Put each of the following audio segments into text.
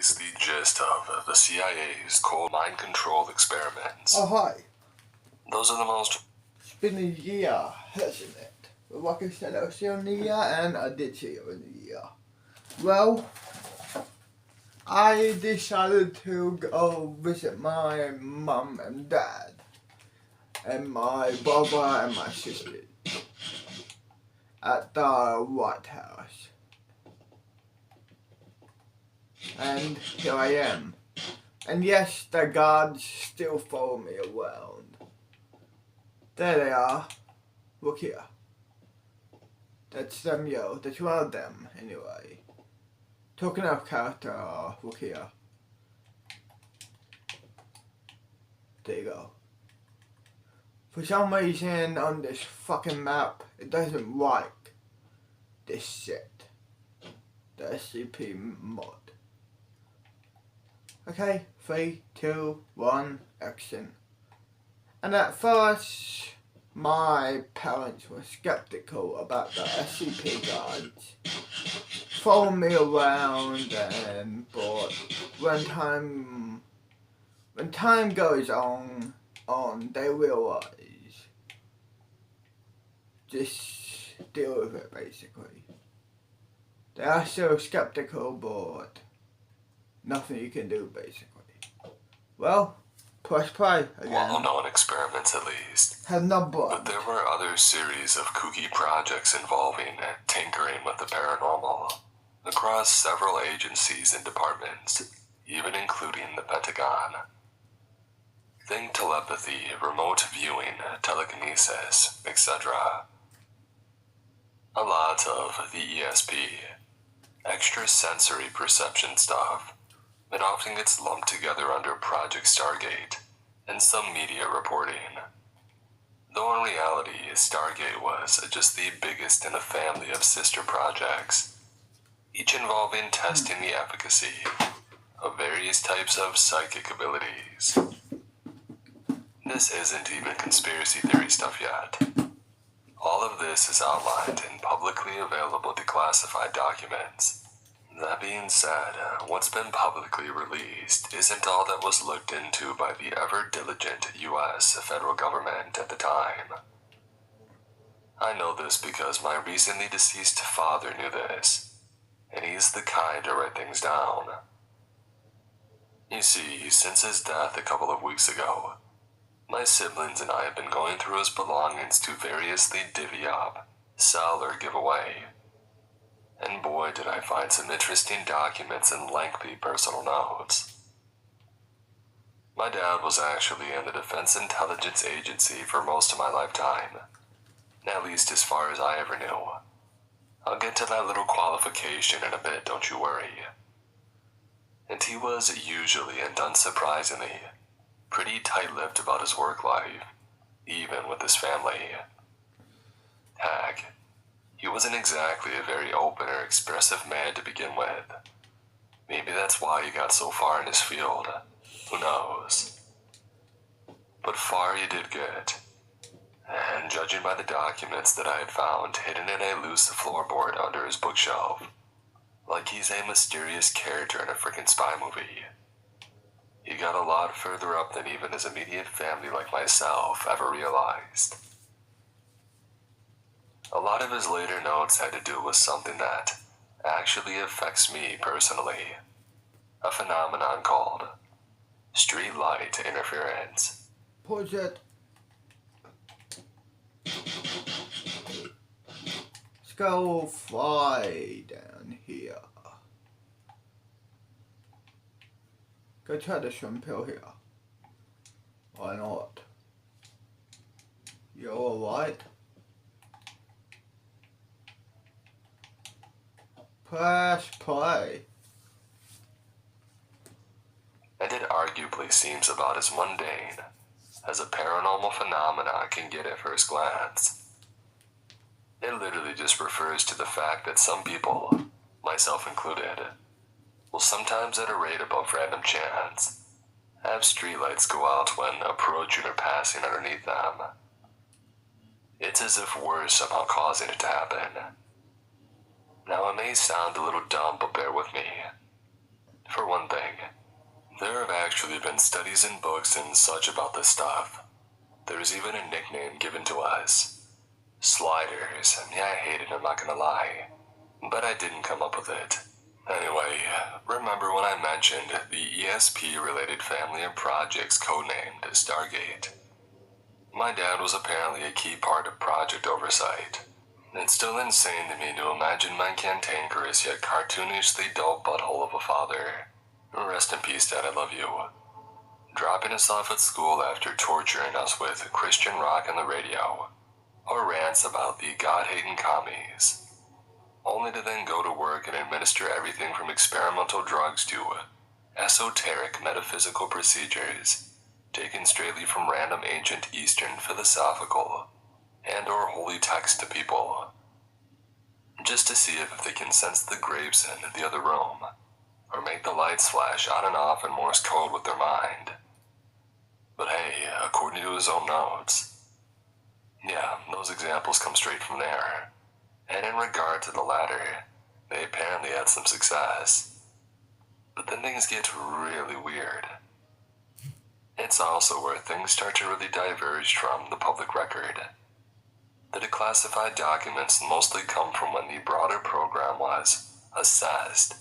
least the gist of the CIA's cold mind control experiments. Oh, hi. Those are the most... It's been a year, hasn't it? But like I said, I was here in the year, and I did see you in the year. Well, I decided to go visit my mum and dad, and my brother and my sister at the White House. And here I am. And yes, the guards still follow me around. There they are. Look here. That's them, yo. That's one of them, anyway. Talking of character, look here. There you go. For some reason on this fucking map, it doesn't like this shit. The SCP mod. Okay, 3, 2, 1, action. And at first, my parents were skeptical about the SCP guards. Following me around, and but when time goes on, they realize just deal with it basically. They are still skeptical, but nothing you can do basically. Well, press play again. well-known experiments at least. Have no blood. But there were other series of kooky projects involving tinkering with the paranormal across several agencies and departments, even including the Pentagon. Think telepathy, remote viewing, telekinesis, etc. A lot of the ESP, extrasensory perception stuff, that often gets lumped together under Project Stargate and some media reporting. Though in reality, Stargate was just the biggest in a family of sister projects, each involving testing the efficacy of various types of psychic abilities. This isn't even conspiracy theory stuff yet. All of this is outlined in publicly available declassified documents. That being said, what's been publicly released isn't all that was looked into by the ever-diligent U.S. federal government at the time. I know this because my recently deceased father knew this, and he's the kind to write things down. You see, since his death a couple of weeks ago, my siblings and I have been going through his belongings to variously divvy up, sell, or give away. And boy, did I find some interesting documents and lengthy personal notes. My dad was actually in the Defense Intelligence Agency for most of my lifetime, at least as far as I ever knew. I'll get to that little qualification in a bit, don't you worry. And he was usually, and unsurprisingly, pretty tight-lipped about his work life, even with his family. Heck, he wasn't exactly a very open or expressive man to begin with. Maybe that's why he got so far in his field. Who knows? But far he did get. And judging by the documents that I had found hidden in a loose floorboard under his bookshelf, like he's a mysterious character in a frickin' spy movie, he got a lot further up than even his immediate family like myself ever realized. A lot of his later notes had to do with something that actually affects me personally. A phenomenon called street light interference. Pause it. Let's go fly down here. Go try the shrimp hill here. Why not? You're alright? Press play. And it arguably seems about as mundane as a paranormal phenomenon can get at first glance. It literally just refers to the fact that some people, myself included, will sometimes at a rate above random chance have streetlights go out when approaching or passing underneath them. It's as if we're somehow causing it to happen. Now, it may sound a little dumb, but bear with me. For one thing, There have actually been studies and books and such about this stuff. There's even a nickname given to us. Sliders. Yeah, I hate it, I'm not gonna lie. But I didn't come up with it. Anyway, remember when I mentioned the ESP-related family of projects codenamed Stargate? My dad was apparently a key part of project oversight. It's still insane to me to imagine my cantankerous yet cartoonishly dull butthole of a father. Rest in peace, Dad, I love you. Dropping us off at school after torturing us with Christian rock on the radio, or rants about the God-hating commies, only to then go to work and administer everything from experimental drugs to esoteric metaphysical procedures taken straightly from random ancient Eastern philosophical and or holy text to people, just to see if they can sense the graves in the other room, or make the lights flash on and off in Morse code with their mind. But hey, according to his own notes, yeah, those examples come straight from there. And in regard to the latter, they apparently had some success. But then things get really weird. It's also where things start to really diverge from the public record. The declassified documents mostly come from when the broader program was assessed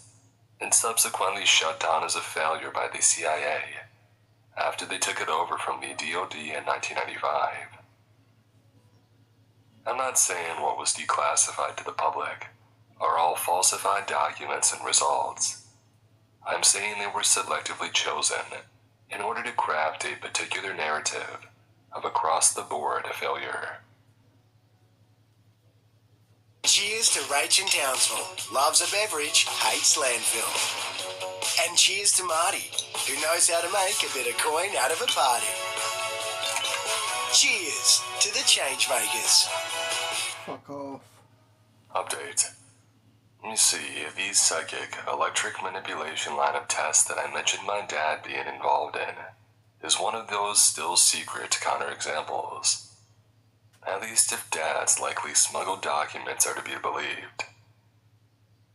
and subsequently shut down as a failure by the CIA after they took it over from the DoD in 1995. I'm not saying what was declassified to the public are all falsified documents and results. I'm saying they were selectively chosen in order to craft a particular narrative of across-the-board failure. Cheers to Rach in Townsville. Loves a beverage, hates landfill. And cheers to Marty, who knows how to make a bit of coin out of a party. Cheers to the changemakers. Fuck off. Update. You see, the psychic electric manipulation line of tests that I mentioned my dad being involved in is one of those still secret counterexamples. At least if Dad's likely smuggled documents are to be believed.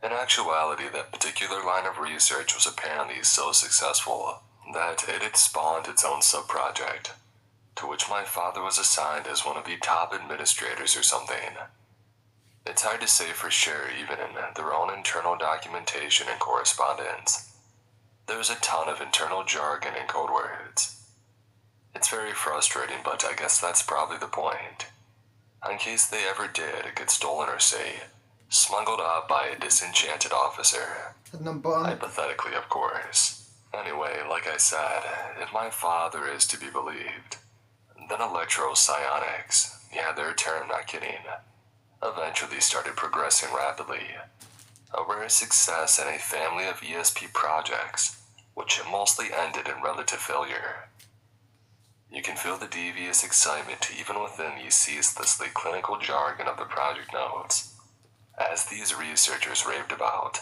In actuality, that particular line of research was apparently so successful that it had spawned its own subproject, to which my father was assigned as one of the top administrators or something. It's hard to say for sure even in their own internal documentation and correspondence. There's a ton of internal jargon and code words. It's very frustrating, but I guess that's probably the point. In case they ever did get stolen or, say, smuggled out by a disenchanted officer. Hypothetically, of course. Anyway, like I said, if my father is to be believed, then electro-psionics, yeah, their term, not kidding, eventually started progressing rapidly. A rare success in a family of ESP projects, which mostly ended in relative failure. You can feel the devious excitement even within the ceaselessly clinical jargon of the project notes, as these researchers raved about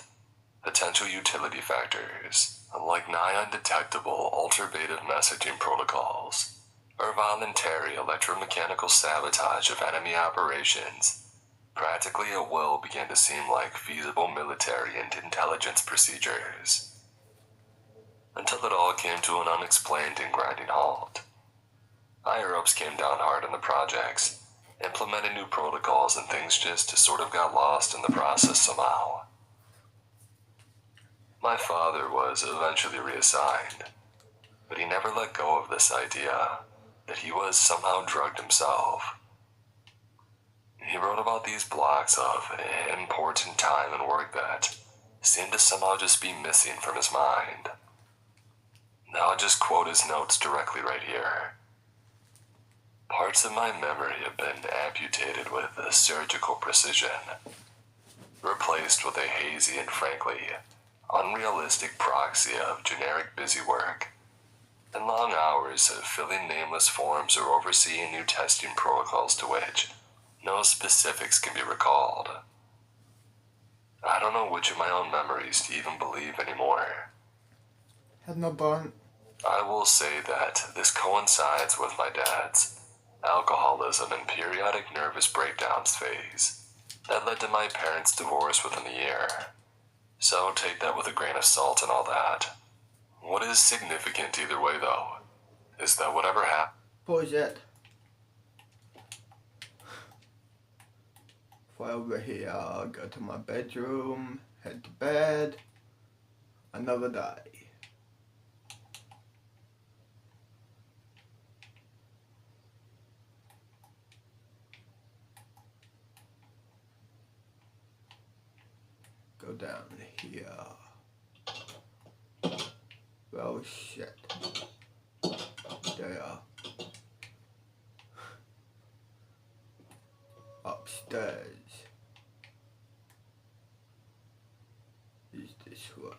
potential utility factors, like nigh undetectable ultraviolet messaging protocols, or voluntary electromechanical sabotage of enemy operations. Practically at will began to seem like feasible military and intelligence procedures, until it all came to an unexplained and grinding halt. Higher-ups came down hard on the projects, implemented new protocols, and things just sort of got lost in the process somehow. My father was eventually reassigned, but he never let go of this idea that he was somehow drugged himself. He wrote about these blocks of important time and work that seemed to somehow just be missing from his mind. Now I'll just quote his notes directly right here. Parts of my memory have been amputated with a surgical precision, replaced with a hazy and frankly unrealistic proxy of generic busy work, and long hours of filling nameless forms or overseeing new testing protocols to which no specifics can be recalled. I don't know which of my own memories to even believe anymore. Had no bun. I will say that this coincides with my dad's alcoholism and periodic nervous breakdowns phase that led to my parents' divorce within a year. So take that with a grain of salt and all that. What is significant either way, though, is that whatever happened. Pause it. Fly over here, go to my bedroom, head to bed. Another day. Go down here. Well, shit. There. Upstairs. Is this way?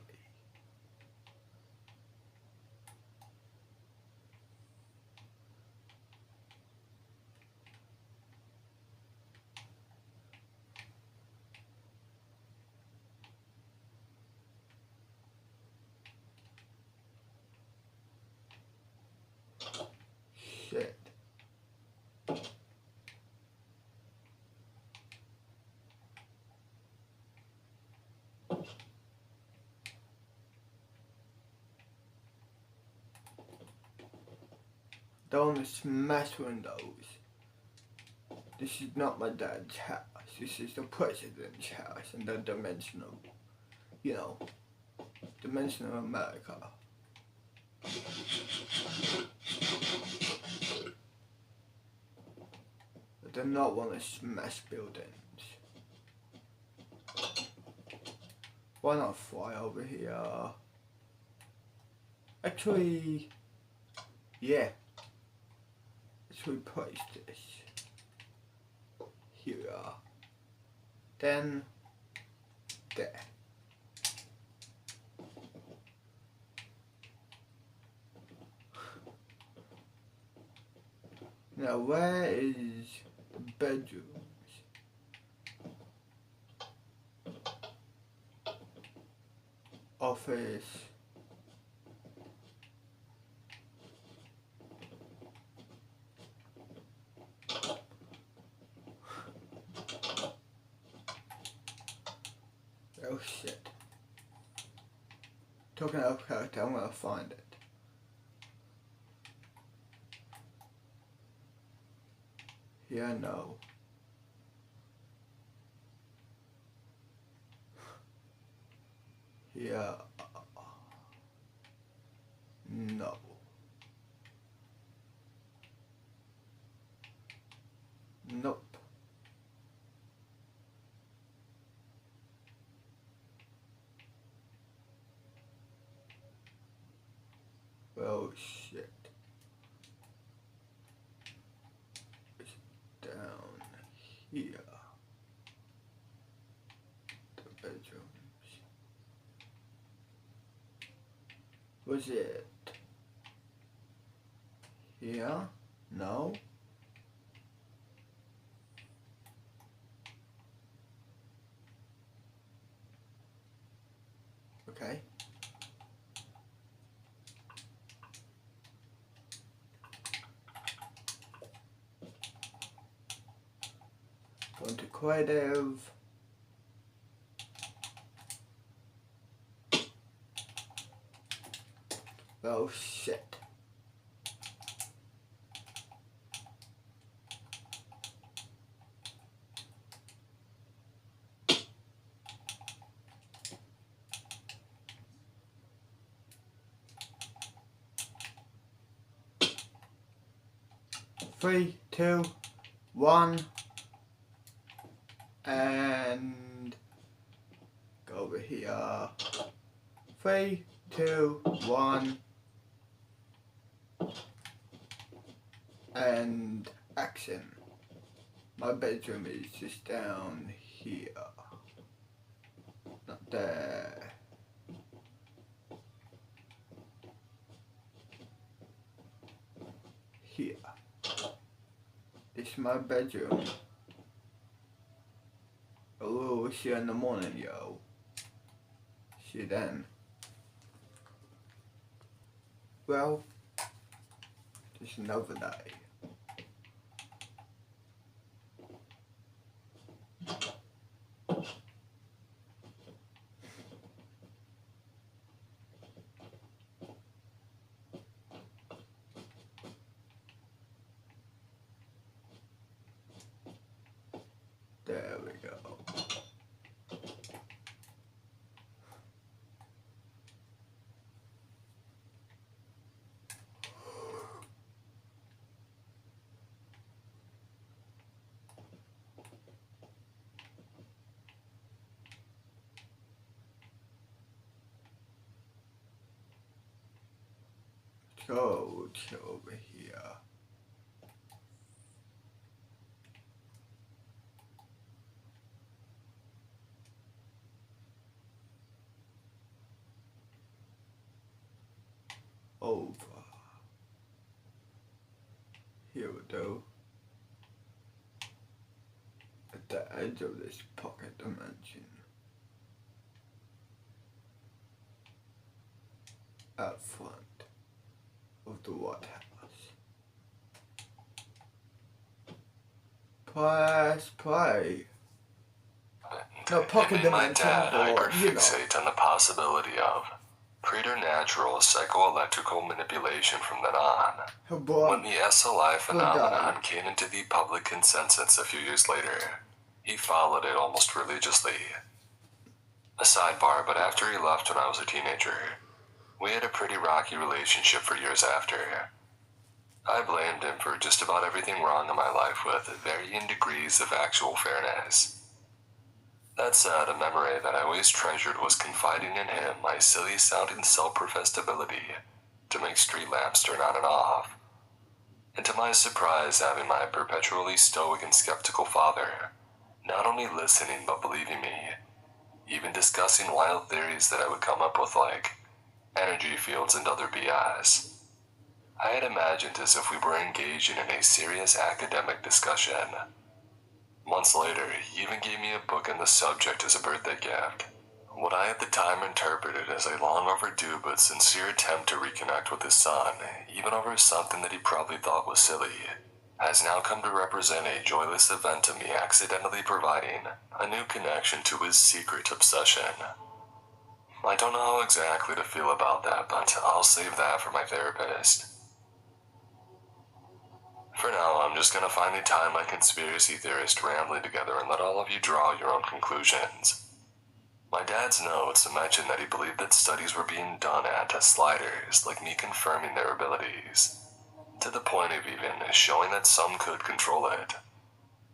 Shit. Don't smash windows. This is not my dad's house. This is the president's house in the dimensional, dimensional America. I do not want to smash buildings. Why not fly over here? Actually, yeah. Let's replace this. Here. Then, there. Now, where is the bedrooms? Office. Oh shit. Talking of character, I'm gonna find it. Yeah, no. Yeah. No. Nope. Well, shit. It's down here. The bedrooms. Was it here? No. Okay. Go into creative. Oh shit. Three, two, one, and go over here. 3, 2, 1, and action. My bedroom is just down here, not there. Here. This is my bedroom. Oh, we'll see you in the morning, yo. See you then. Well, just another day. go. Go to over here. Over. Here we go. At the edge of this pocket dimension. Out front of the White House. Press play. No, pocket It made my dimension, dad or, you know. hyperfixate on the possibility of preternatural psychoelectrical manipulation from then on. Her boy. When the SLI phenomenon came into the public consensus a few years later, he followed it almost religiously. A sidebar, but after he left when I was a teenager, we had a pretty rocky relationship for years after. I blamed him for just about everything wrong in my life with varying degrees of actual fairness. That said, a memory that I always treasured was confiding in him my silly-sounding self-professed ability to make street lamps turn on and off, and to my surprise having my perpetually stoic and skeptical father not only listening but believing me, even discussing wild theories that I would come up with like energy fields and other BS. I had imagined as if we were engaging in a serious academic discussion. Months later, he even gave me a book on the subject as a birthday gift. What I at the time interpreted as a long overdue but sincere attempt to reconnect with his son, even over something that he probably thought was silly, has now come to represent a joyless event to me accidentally providing a new connection to his secret obsession. I don't know how exactly to feel about that, but I'll save that for my therapist. For now, I'm just gonna finally tie my conspiracy theorist rambling together and let all of you draw your own conclusions. My dad's notes mentioned that he believed that studies were being done at sliders, like me confirming their abilities, to the point of even showing that some could control it,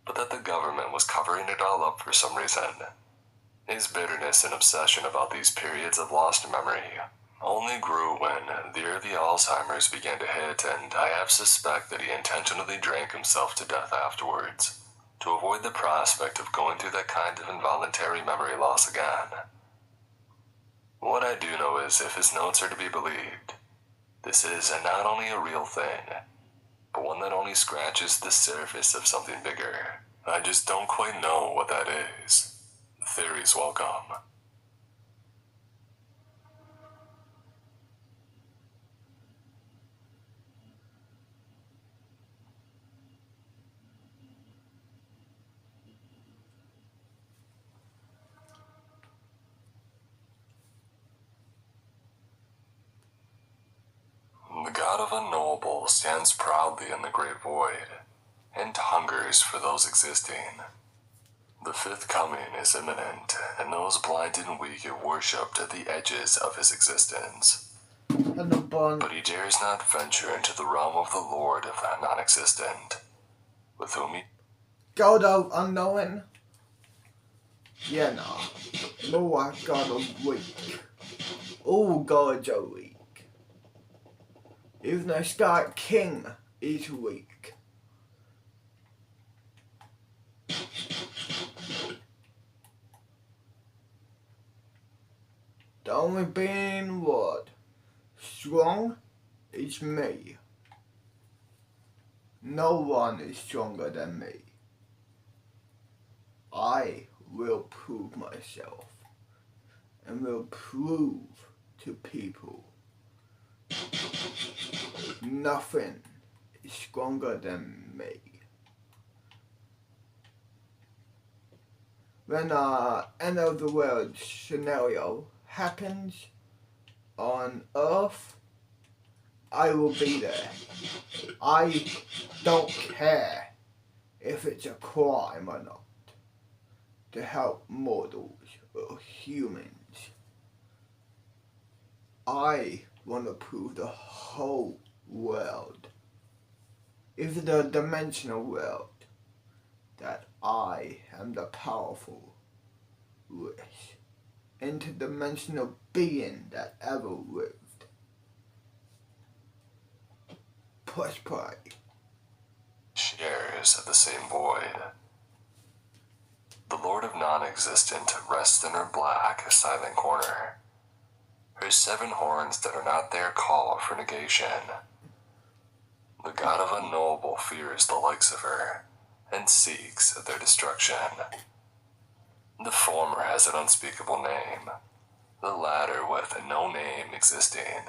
but that the government was covering it all up for some reason. His bitterness and obsession about these periods of lost memory only grew when the early Alzheimer's began to hit, and I have suspect that he intentionally drank himself to death afterwards, to avoid the prospect of going through that kind of involuntary memory loss again. What I do know is, if his notes are to be believed, this is not only a real thing, but one that only scratches the surface of something bigger. I just don't quite know what that is. Theories welcome. The God of Unknowable stands proudly in the great void, and hungers for those existing. The fifth coming is imminent, and those blind and weak are worshipped at the edges of his existence. But he dares not venture into the realm of the Lord of the non-existent, with whom he... God of unknown? Yeah, no. No, God of weak. All gods are weak. Even the Sky King is weak. The only being what? Strong is me. No one is stronger than me. I will prove myself and will prove to people nothing is stronger than me. When end of the world scenario happens on Earth, I will be there. I don't care if it's a crime or not. to help mortals or humans. I want to prove the whole world, even the dimensional world, that I am the powerful, rich, interdimensional being that ever lived. Push play. Shares of the same void. The Lord of Non-Existent rests in her black, silent corner. Her 7 horns that are not their call for negation. The God of Unknowable fears the likes of her, and seeks their destruction. The former has an unspeakable name, the latter with no name existing.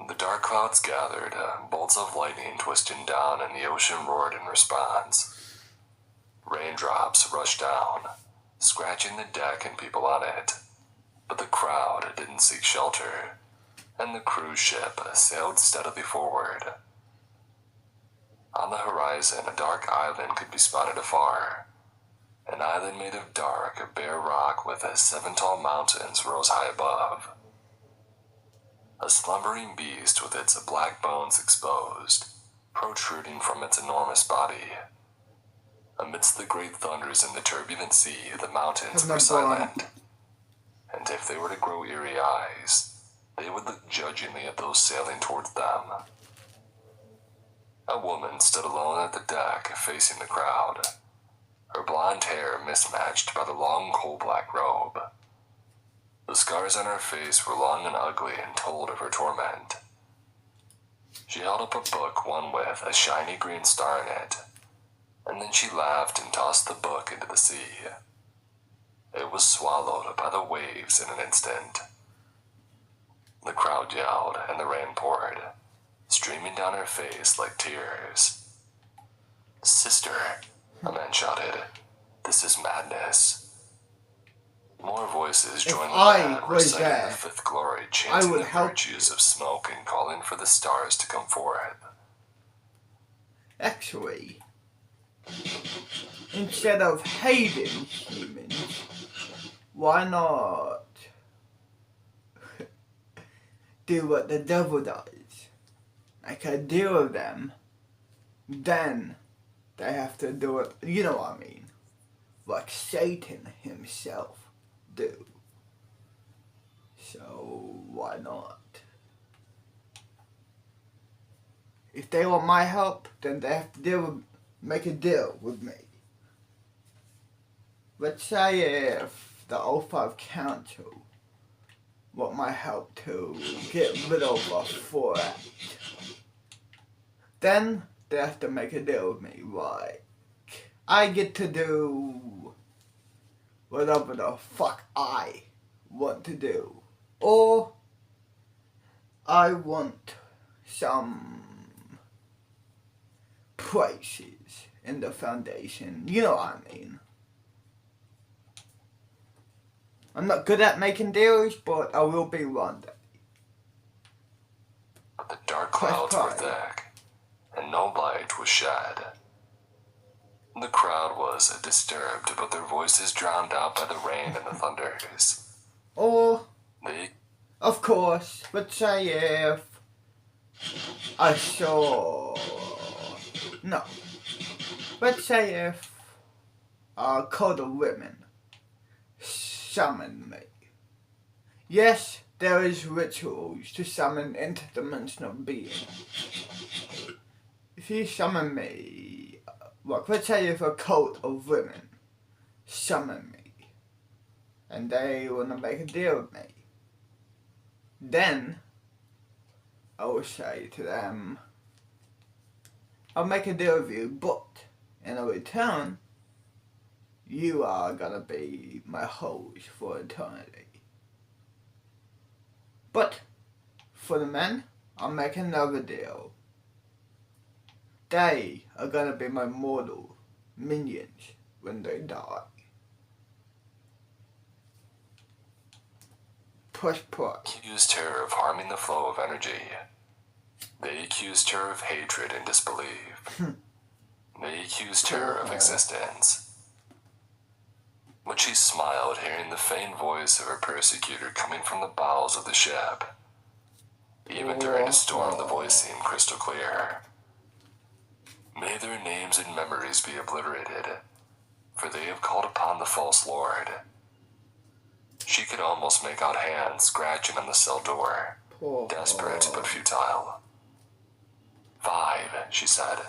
The dark clouds gathered, bolts of lightning twisting down, and the ocean roared in response. Raindrops rushed down, scratching the deck and people on it, but the crowd didn't seek shelter, and the cruise ship sailed steadily forward. On the horizon, a dark island could be spotted afar. An island made of dark, bare rock with 7 tall mountains rose high above. A slumbering beast with its black bones exposed, protruding from its enormous body. Amidst the great thunders in the turbulent sea, the mountains were silent. And if they were to grow eerie eyes, they would look judgingly at those sailing towards them. A woman stood alone at the deck, facing the crowd, her blonde hair mismatched by the long coal-black robe. The scars on her face were long and ugly and told of her torment. She held up a book, one with a shiny green star in it, and then she laughed and tossed the book into the sea. It was swallowed by the waves in an instant. The crowd yelled, and the rain poured, streaming down her face like tears. "Sister," a man shouted, "this is madness." More voices joined the band, reciting the 5th glory, chanting the virtues of smoke and calling for the stars to come forth. Actually, instead of hating humans, why not do what the devil does? Like a deal with them, then they have to do it, you know what I mean, like Satan himself do. So why not? If they want my help, then they have to make a deal with me. Let's say if the O5 Council want my help to get rid of a threat, then they have to make a deal with me, like I get to do whatever the fuck I want to do. Or I want some places in the foundation, you know what I mean. I'm not good at making deals, but I will be one day. The dark clouds were thick, and no light was shed. The crowd was disturbed, but their voices drowned out by the rain and the thunders. Or, of course, let's say if I saw... No. Let's say if a cult of women summoned me. Yes, there is rituals to summon interdimensional beings. If you summon me, look, let's say if a cult of women summon me, and they want to make a deal with me, then I will say to them, I'll make a deal with you, but in a return, you are gonna be my host for eternity. But for the men, I'll make another deal. They are gonna be my mortal minions when they die. Push. Accused her of harming the flow of energy. They accused her of hatred and disbelief. They accused her of existence. But she smiled, hearing the faint voice of her persecutor coming from the bowels of the ship. Even during a storm, the voice seemed crystal clear. May their names and memories be obliterated, for they have called upon the false lord. She could almost make out hands scratching on the cell door, desperate but futile. 5, she said,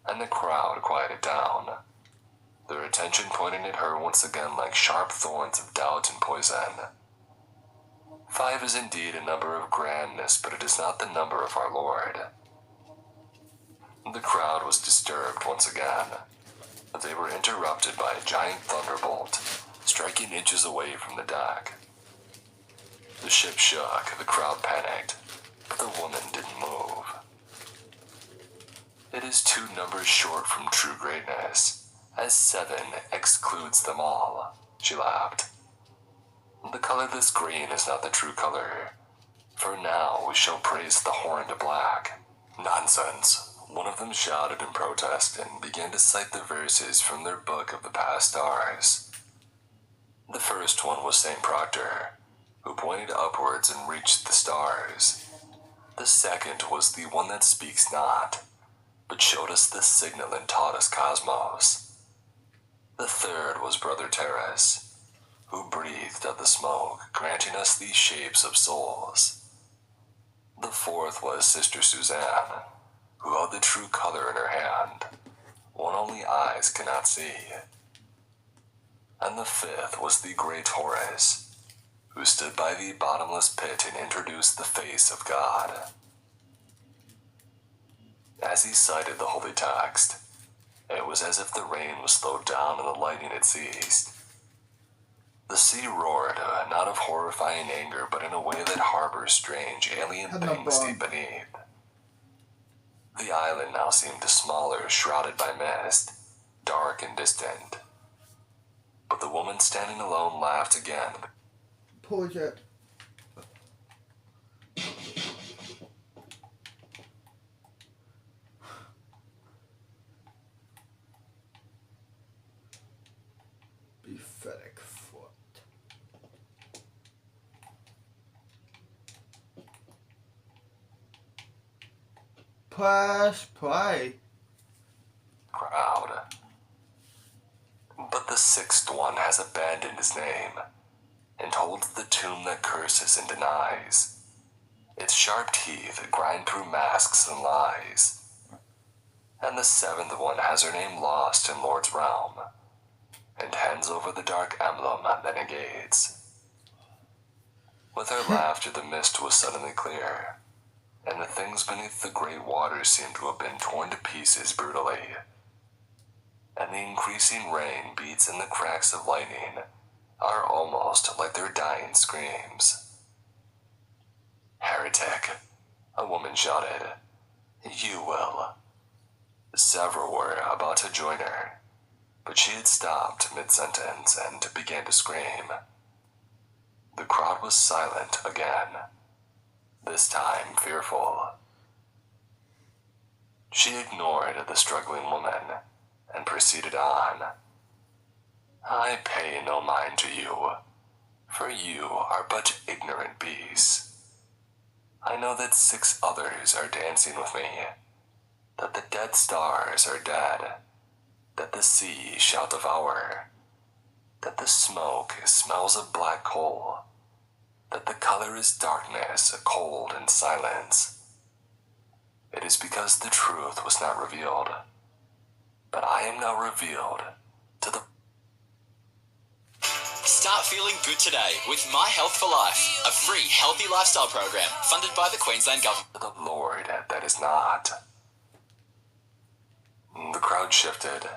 and the crowd quieted down, their attention pointing at her once again like sharp thorns of doubt and poison. 5 is indeed a number of grandness, but it is not the number of our Lord. The crowd was disturbed once again, but they were interrupted by a giant thunderbolt, striking inches away from the deck. The ship shook, the crowd panicked, but the woman didn't move. It is 2 numbers short from true greatness, as 7 excludes them all, she laughed. The colorless green is not the true color, for now we shall praise the horned black. Nonsense, one of them shouted in protest and began to cite the verses from their book of the past stars. The first one was St. Proctor, who pointed upwards and reached the stars. The second was the one that speaks not, but showed us the signal and taught us cosmos. The third was Brother Terrace, who breathed out the smoke, granting us these shapes of souls. The fourth was Sister Suzanne, who held the true color in her hand, one only eyes cannot see. And the fifth was the great Horace, who stood by the bottomless pit and introduced the face of God. As he cited the holy text, it was as if the rain was slowed down and the lightning had ceased. The sea roared, not of horrifying anger, but in a way that harbors strange alien things deep beneath. The island now seemed smaller, shrouded by mist, dark and distant. But the woman standing alone laughed again. Pause it. Pathetic foot. Press play. Crowd. But the sixth one has abandoned his name and holds the tomb that curses and denies. Its sharp teeth grind through masks and lies. And the seventh one has her name lost in Lord's realm and hands over the dark emblem that negates. With her laughter, the mist was suddenly clear, and the things beneath the great waters seemed to have been torn to pieces brutally. And the increasing rain beats in the cracks of lightning are almost like their dying screams. Heretic, a woman shouted. You will. Several were about to join her, but she had stopped mid-sentence and began to scream. The crowd was silent again, this time fearful. She ignored the struggling woman and proceeded on. I pay no mind to you, for you are but ignorant beasts. I know that 6 others are dancing with me, that the dead stars are dead, that the sea shall devour, that the smoke smells of black coal, that the color is darkness, cold, and silence. It is because the truth was not revealed, but I am now revealed to the... Start feeling good today with My Health for Life, a free healthy lifestyle program funded by the Queensland Government. The Lord that is not. The crowd shifted,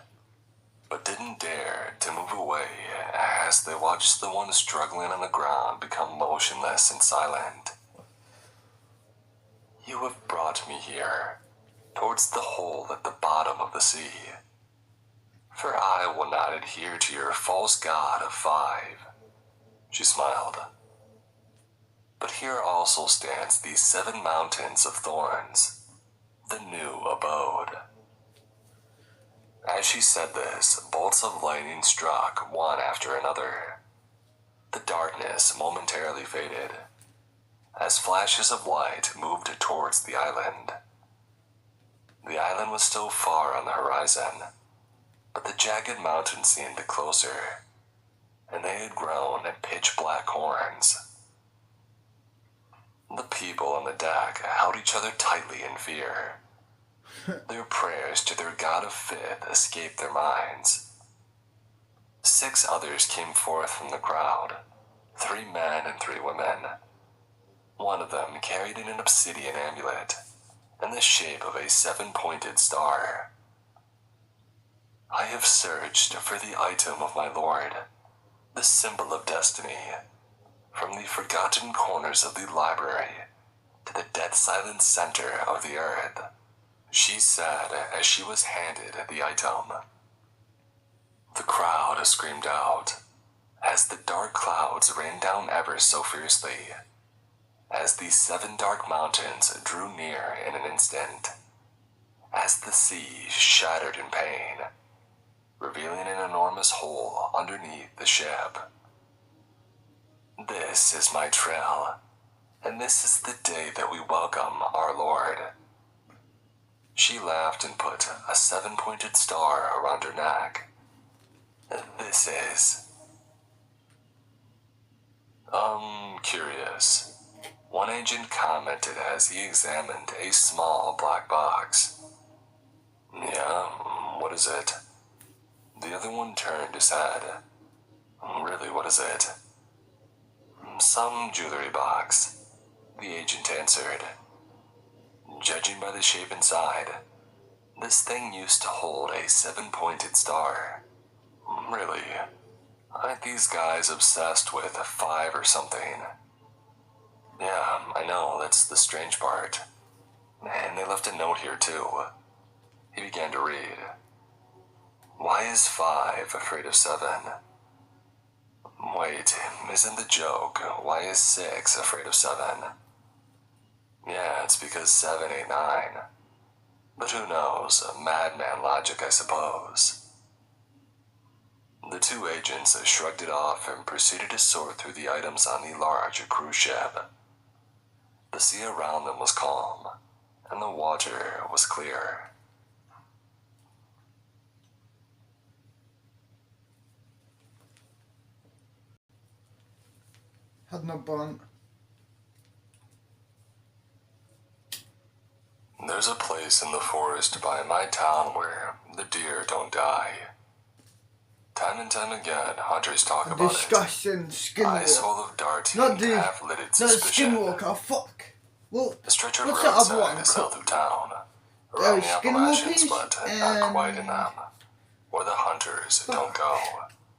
but didn't dare to move away as they watched the one struggling on the ground become motionless and silent. You have brought me here, towards the hole at the bottom of the sea. For I will not adhere to your false god of 5. She smiled. But here also stands these 7 mountains of thorns, the new abode. As she said this, bolts of lightning struck one after another. The darkness momentarily faded as flashes of light moved towards the island. The island was still far on the horizon, but the jagged mountains seemed closer, and they had grown pitch-black horns. The people on the deck held each other tightly in fear. Their prayers to their god of Fifth escaped their minds. 6 others came forth from the crowd, 3 men and 3 women. One of them carried an obsidian amulet in the shape of a 7-pointed star. I have searched for the item of my lord, the symbol of destiny, from the forgotten corners of the library to the dead-silent center of the earth, she said as she was handed the item. The crowd screamed out as the dark clouds rained down ever so fiercely, as the 7 dark mountains drew near in an instant, as the sea shattered in pain, revealing an enormous hole underneath the ship. This is my trail, and this is the day that we welcome our Lord. She laughed and put a 7-pointed star around her neck. This is... curious. One agent commented as he examined a small black box. Yeah, what is it? The other one turned his head. Really, what is it? Some jewelry box, the agent answered. Judging by the shape inside, this thing used to hold a 7-pointed star. Really? Aren't these guys obsessed with 5 or something? Yeah, I know, that's the strange part. And they left a note here too. He began to read. Why is 5 afraid of 7? Wait, isn't the joke, why is 6 afraid of 7? Yeah, it's because 7 ain't 9. But who knows, madman logic, I suppose. The 2 agents shrugged it off and proceeded to sort through the items on the large cruise ship. The sea around them was calm, and the water was clear. Had no blunt. There's a place in the forest by my town where the deer don't die. Time and time again, hunters talk about it. Disgusting Eyes skinwalker. full of darting, Not the half-lidded not suspicion. skinwalker. Fuck. Well, A stretch of what's the other roadside one south called? of town, There around was the Appalachians, skinwalkers but not quite in and- them, where the hunters don't go.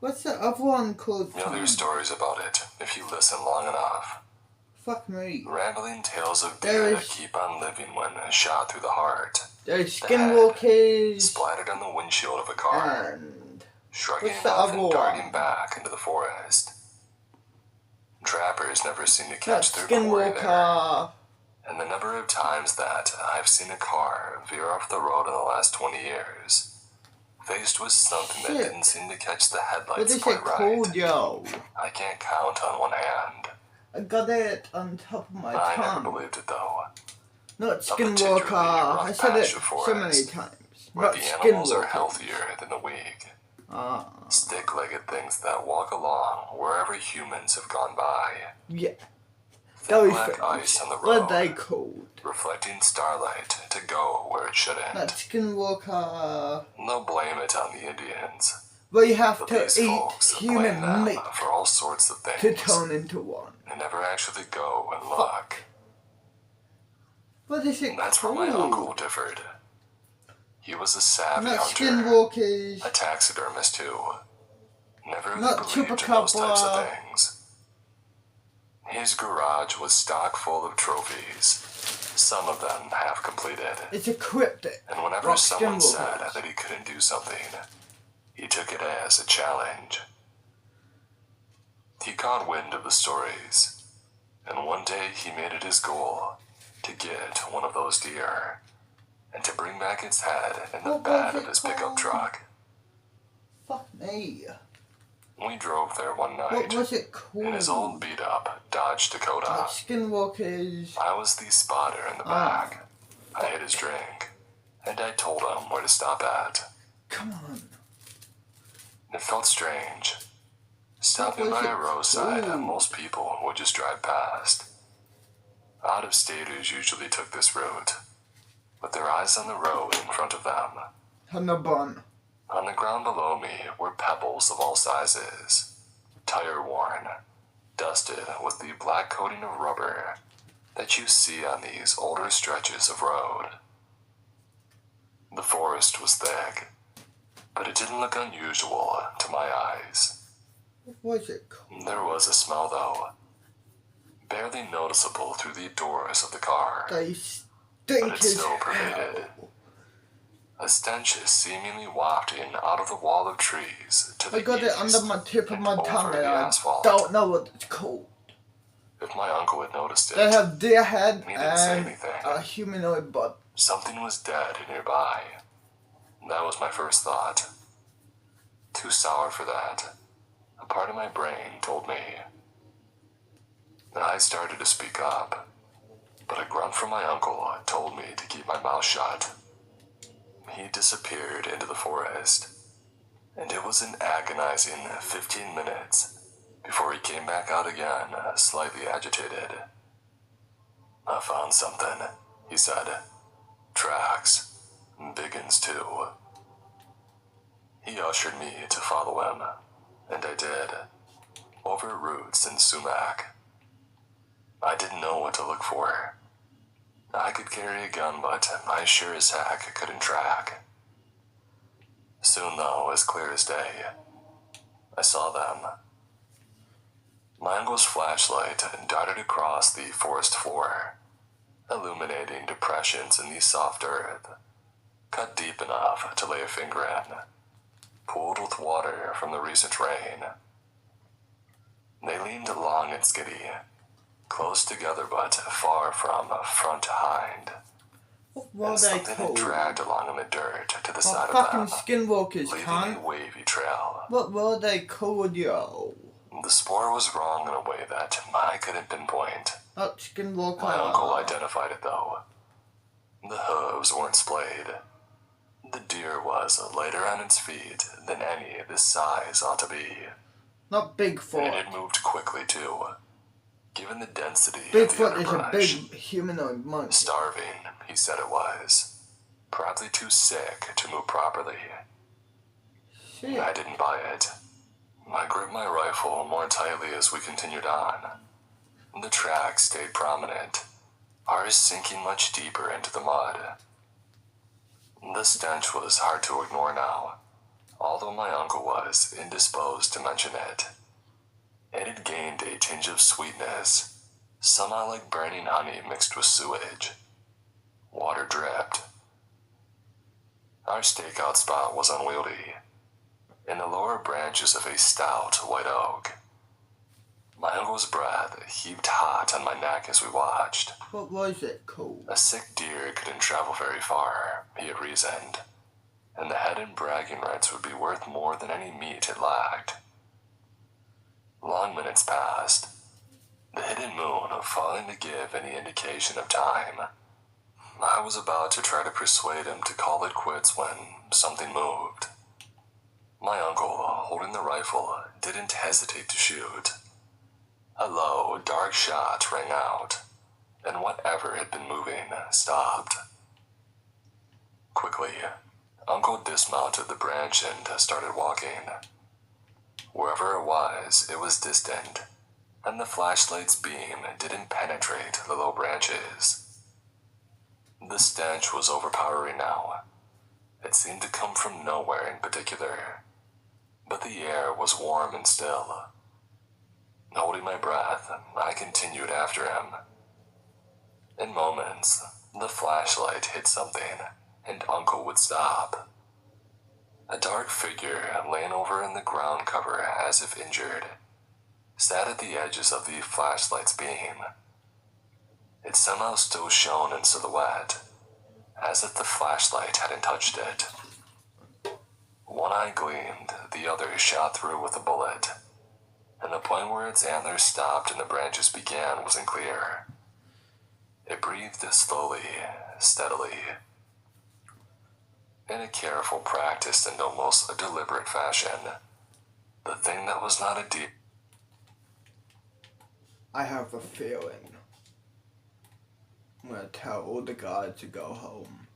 What's the other one called? You'll hear stories about it if you listen long enough. Fuck me. Rambling tales of There deer is- that keep on living when shot through the heart, There's The head. skinwalkers splattered on the windshield of a car, and shrugging what's it the off other and darting one? back into the forest. Trappers never seem to Not catch their quarry there, skinwalker. and the number of times that I've seen a car veer off the road in the last 20 years, faced with something that Shit. didn't seem to catch the What headlights is quite it right, called, yo? I can't count on one hand. I got it on top of my I never tongue. believed it though. Not A particularly skinwalker. rough I said it patch of so many forest, times. where Not the animals are skinwalker. healthier than the weak. Ah, Stick-legged things that walk along wherever humans have gone by. yeah. Thick Those black things. ice on the What are road, they called? reflecting starlight to go where it shouldn't. Not skinwalker. They'll blame it on the Indians, Well, you have but to these eat folks blame human them meat for all sorts of to things turn into one. and never actually go and look. What is it And that's where called? my uncle differed. He was a savvy Not hunter, skinwalkers. a taxidermist too. Never really Not believed in those types of chupacabra. things. His garage was stock full of trophies, some of them half completed. It's a cryptic. And whenever Rock someone said skinwalkers. that he couldn't do something, he took it as a challenge. He caught wind of the stories, and one day he made it his goal to get one of those deer and to bring back its head in the What bed was of it his pickup called? truck. Fuck me. We drove there one What night was it called? in his old beat-up Dodge Dakota. Like Skinwalker's. I was the spotter in the back. I hit his drink, and I told him where to stop at. Come on. It felt strange. Stopping was by it a roadside, called? most people would just drive past. Out-of-staters usually took this route, with their eyes on the road in front of them. On the bun. On the ground below me were pebbles of all sizes, tire-worn, dusted with the black coating of rubber that you see on these older stretches of road. The forest was thick, but it didn't look unusual to my eyes. What was it called? There was a smell, though, barely noticeable through the doors of the car, They stink but it as still pervaded. hell. A stench is seemingly wafting out of the wall of trees to the I got it east under my tip of and my over tongue the and I asphalt. don't know what it's called. If my uncle had noticed it, They have deer head He didn't say and anything. a humanoid butt. something was dead nearby. That was my first thought. Too sour for that. A part of my brain told me. I started to speak up, but a grunt from my uncle told me to keep my mouth shut. He disappeared into the forest, and it was an agonizing 15 minutes before he came back out again, slightly agitated. I found something, he said. Tracks. Big uns, too. He ushered me to follow him, and I did. Over roots and sumac. I didn't know what to look for. I could carry a gun, but I sure as heck couldn't track. Soon, though, as clear as day, I saw them. My uncle's flashlight darted across the forest floor, illuminating depressions in the soft earth, cut deep enough to lay a finger in, pooled with water from the recent rain. They leaned long and skiddy, close together but far from front to hind, What were and they something had called? dragged along in the dirt to the Oh, side fucking of them, skinwalkers, leaving cunt. a wavy trail. What were they called, yo? The spoor was wrong in a way that I couldn't pinpoint. That skinwalker. My uncle identified it, though. The hooves weren't splayed. The deer was lighter on its feet than any this size ought to be. Not And Bigfoot. it moved quickly, too, given the density of Bigfoot the is a underbrush. big humanoid monkey. Starving, he said it was. Probably too sick to move properly. Shit. I didn't buy it. I gripped my rifle more tightly as we continued on. The tracks stayed prominent, ours sinking much deeper into the mud. The stench was hard to ignore now, although my uncle was indisposed to mention it. It had gained a tinge of sweetness, somehow like burning honey mixed with sewage. Water dripped. Our stakeout spot was unwieldy, in the lower branches of a stout white oak. My uncle's breath heaped hot on my neck as we watched. What was it called? A sick deer couldn't travel very far, he had reasoned, and the head and bragging rights would be worth more than any meat it lacked. Long minutes passed, the hidden moon failing to give any indication of time. I was about to try to persuade him to call it quits when something moved. My uncle, holding the rifle, didn't hesitate to shoot. A low, dark shot rang out, and whatever had been moving stopped. Quickly, Uncle dismounted the branch and started walking. Wherever it was distant, and the flashlight's beam didn't penetrate the low branches. The stench was overpowering now. It seemed to come from nowhere in particular, but the air was warm and still. Holding my breath, I continued after him. In moments, the flashlight hit something, and Uncle would stop. A dark figure, laying over in the ground cover as if injured, sat at the edges of the flashlight's beam. It somehow still shone in silhouette, as if the flashlight hadn't touched it. One eye gleamed, the other shot through with a bullet, and the point where its antlers stopped and the branches began wasn't clear. It breathed slowly, steadily, in a careful, practiced, and almost a deliberate fashion. The thing that was not a deer. I have a feeling I'm gonna tell all the guys to go home.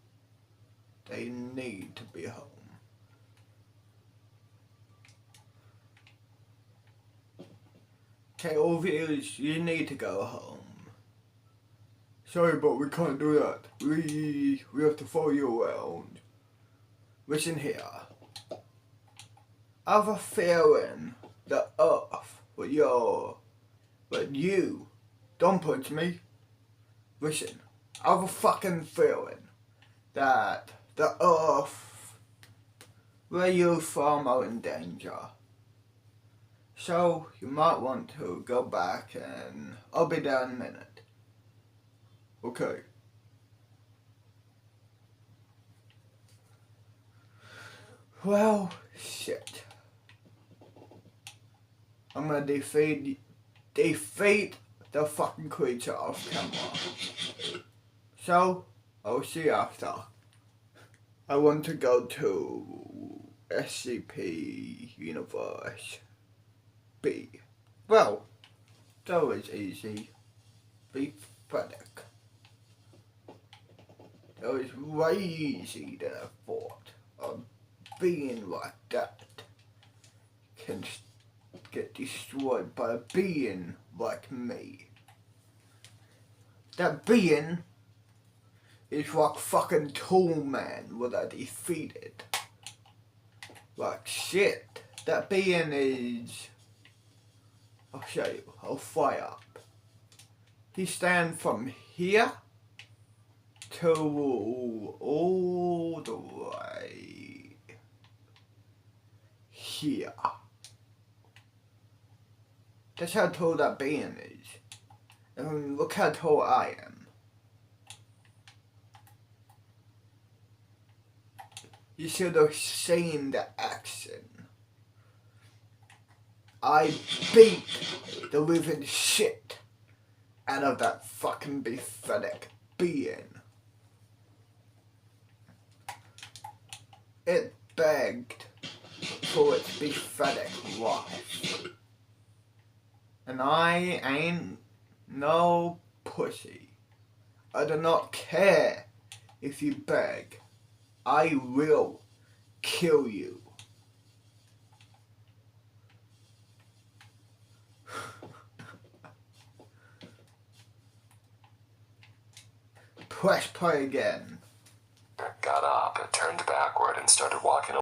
They need to be home. Okay, all viewers, you need to go home. Sorry, but we can't do that. We have to follow you around. Listen here. I have a feeling the earth with you, don't punch me. Listen, I have a fucking feeling that the earth where you're from are in danger. So you might want to go back and I'll be there in a minute. Okay. Well, shit. I'm gonna defeat the fucking creature off camera. So, I'll see you after. I want to go to SCP Universe B. Well, that was easy. Be pathetic. That was way easier than I thought. A being like that can get destroyed by a being like me. That being is like fucking Toolman what I defeated. Like shit. That being is... I'll show you. I'll fly up. He stands from here to all the way here. That's how tall that being is. And look how tall I am. You should have seen the action. I beat the living shit out of that fucking pathetic being. It begged for its pathetic life. And I ain't no pussy. I do not care if you beg. I will kill you. Press play again. Got up, turned backward, and started walking